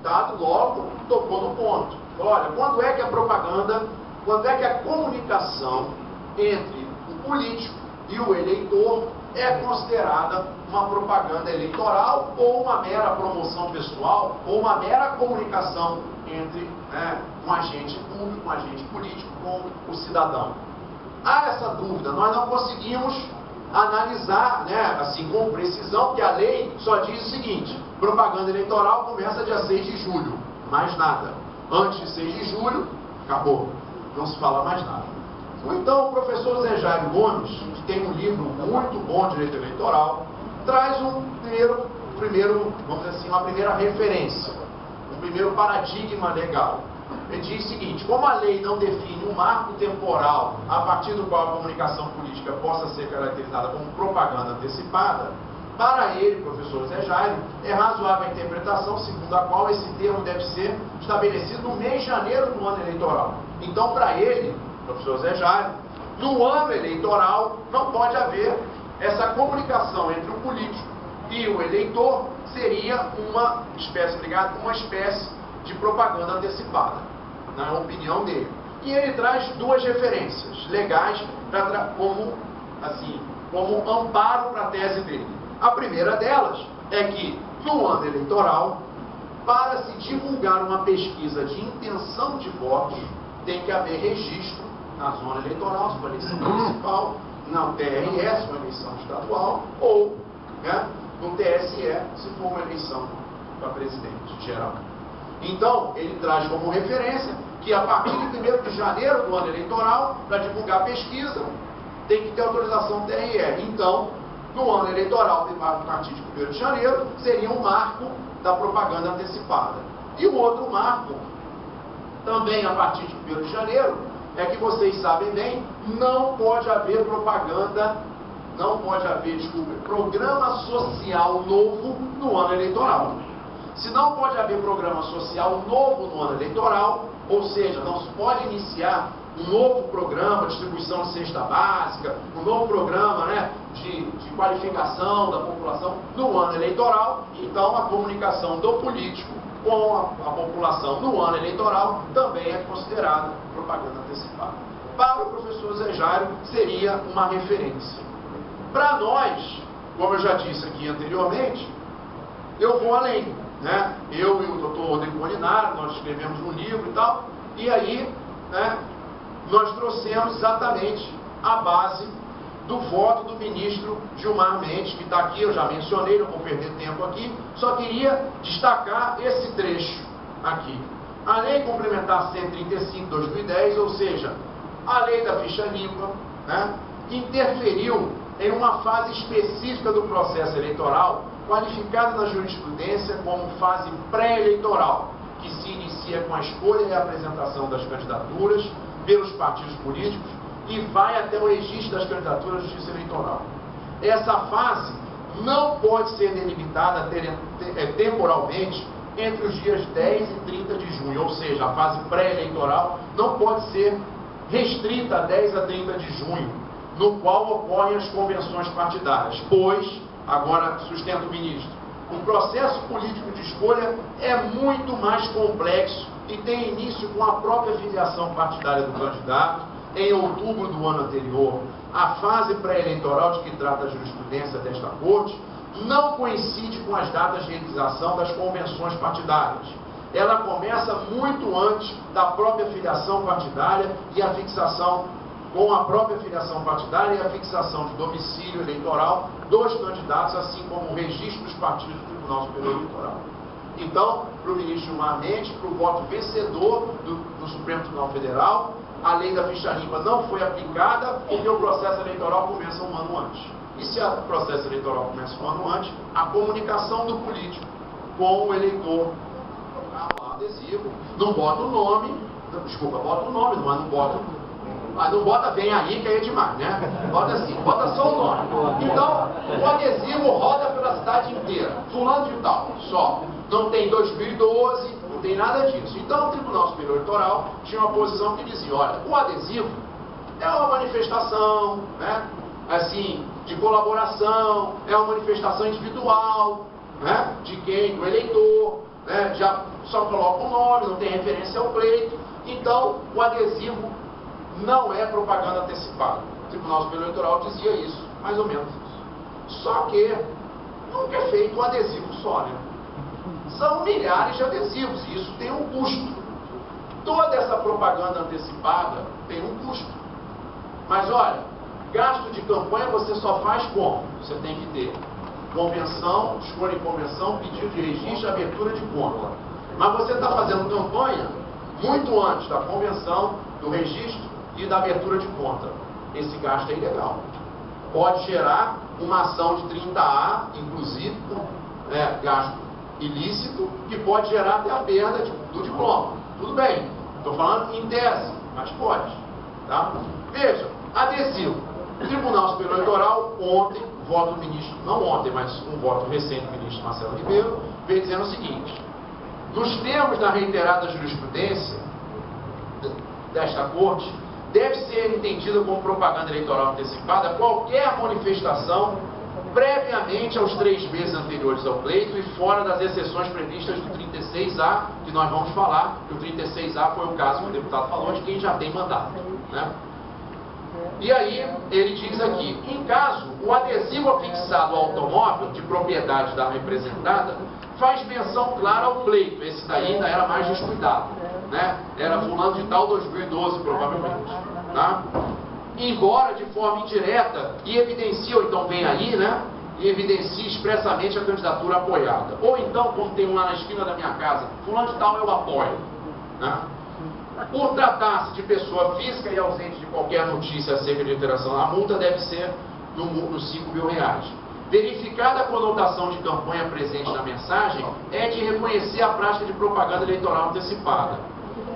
deputado logo tocou no ponto. Olha, quando é que a propaganda, quando é que a comunicação entre o político e o eleitor é considerada uma propaganda eleitoral ou uma mera promoção pessoal ou uma mera comunicação entre um agente público, um agente político com o cidadão? Há essa dúvida, nós não conseguimos analisar assim com precisão, porque a lei só diz o seguinte: propaganda eleitoral começa dia 6 de julho, mais nada. Antes de 6 de julho, acabou, não se fala mais nada. Então, o professor Zé Jairo Gomes, que tem um livro muito bom de direito eleitoral, traz vamos dizer assim, uma primeira referência, um primeiro paradigma legal. Ele diz o seguinte: como a lei não define um marco temporal a partir do qual a comunicação política possa ser caracterizada como propaganda antecipada, para ele, professor Zé Jairo, é razoável a interpretação segundo a qual esse termo deve ser estabelecido no mês de janeiro do ano eleitoral. Então, para ele, professor Zé Jairo, no ano eleitoral não pode haver essa comunicação entre o político e o eleitor, seria uma espécie de propaganda antecipada, na opinião dele. E ele traz duas referências legais como amparo para a tese dele. A primeira delas é que, no ano eleitoral, para se divulgar uma pesquisa de intenção de votos, tem que haver registro na zona eleitoral, se for eleição municipal, na TRE, se for eleição estadual, ou no TSE, se for uma eleição para presidente geral. Então, ele traz como referência que a partir de 1º de janeiro do ano eleitoral, para divulgar a pesquisa, tem que ter autorização TRE. Então, no ano eleitoral, a partir de 1º de janeiro, seria um marco da propaganda antecipada. E o outro marco, também a partir de 1º de janeiro, é que vocês sabem bem, não pode haver programa social novo no ano eleitoral. Se não pode haver programa social novo no ano eleitoral, ou seja, não se pode iniciar um novo programa de distribuição de cesta básica, um novo programa de qualificação da população no ano eleitoral, então a comunicação do político com a população no ano eleitoral também é considerada propaganda antecipada. Para o professor Zé Jairo, seria uma referência. Para nós, como eu já disse aqui anteriormente, eu vou além. Eu e o doutor Rodrigo Molinari, nós escrevemos um livro e tal, e aí nós trouxemos exatamente a base do voto do ministro Gilmar Mendes, que está aqui, eu já mencionei, não vou perder tempo aqui, só queria destacar esse trecho aqui. A Lei Complementar 135 de 2010, ou seja, a lei da ficha limpa, interferiu em uma fase específica do processo eleitoral, qualificada na jurisprudência como fase pré-eleitoral, que se inicia com a escolha e a apresentação das candidaturas pelos partidos políticos e vai até o registro das candidaturas à Justiça Eleitoral. Essa fase não pode ser delimitada temporalmente entre os dias 10 e 30 de junho, ou seja, a fase pré-eleitoral não pode ser restrita a 10 a 30 de junho, no qual ocorrem as convenções partidárias, pois, agora sustenta o ministro, o processo político de escolha é muito mais complexo e tem início com a própria filiação partidária do candidato em outubro do ano anterior. A fase pré-eleitoral de que trata a jurisprudência desta Corte não coincide com as datas de realização das convenções partidárias. Ela começa muito antes da própria filiação partidária e a fixação com a própria filiação partidária e a fixação de domicílio eleitoral dos candidatos, assim como o registro dos partidos do Tribunal Superior Eleitoral. Então, para o ministro Gilmar Mendes, para o voto vencedor do Supremo Tribunal Federal, a lei da ficha limpa não foi aplicada porque o processo eleitoral começa um ano antes. E se o processo eleitoral começa um ano antes, a comunicação do político com o eleitor, colocar adesivo, não bota o nome, bota o nome, mas não bota. Mas não bota vem aí, que aí é demais, Bota assim, bota só o nome. Então, o adesivo roda pela cidade inteira. Fulano de tal, só. Não tem 2012, não tem nada disso. Então, o Tribunal Superior Eleitoral tinha uma posição que dizia, olha, o adesivo é uma manifestação, assim, de colaboração, é uma manifestação individual, de quem? Do eleitor. né, já só coloca o nome, não tem referência ao pleito. Então, o adesivo não é propaganda antecipada. O Tribunal Superior Eleitoral dizia isso, mais ou menos. Só que nunca é feito um adesivo só, né? São milhares de adesivos e isso tem um custo. Toda essa propaganda antecipada tem um custo. Mas olha, gasto de campanha você só faz como? Você tem que ter convenção, escolha em convenção, pedido de registro, abertura de conta. Mas você está fazendo campanha muito antes da convenção, do registro e da abertura de conta. Esse gasto é ilegal. Pode gerar uma ação de 30A, inclusive, gasto ilícito, que pode gerar até a perda do diploma. Tudo bem, estou falando em tese, mas pode. Tá? Veja, adesivo. O Tribunal Superior Eleitoral, ontem, voto do ministro, não ontem, mas um voto recente do ministro Marcelo Ribeiro, veio dizendo o seguinte: nos termos da reiterada jurisprudência desta Corte, deve ser entendida como propaganda eleitoral antecipada qualquer manifestação previamente aos 3 meses anteriores ao pleito e fora das exceções previstas do 36A, que nós vamos falar, que o 36A foi o caso que o deputado falou, de quem já tem mandato, né? E aí, ele diz aqui, em caso o adesivo afixado ao automóvel de propriedade da representada faz menção clara ao pleito. Esse daí ainda era mais descuidado, né? Era fulano de tal 2012, provavelmente, tá? Embora de forma indireta, e evidencia, ou então vem aí, né? E evidencia expressamente a candidatura apoiada. Ou então, como tem um lá na esquina da minha casa, fulano de tal eu apoio, né? Por tratar-se de pessoa física e ausente de qualquer notícia acerca de interação, a multa deve ser nos 5 mil reais. Verificada a conotação de campanha presente na mensagem, é de reconhecer a prática de propaganda eleitoral antecipada.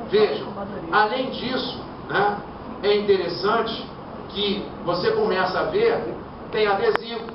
Vejam, além disso, né, é interessante que você começa a ver, tem adesivo,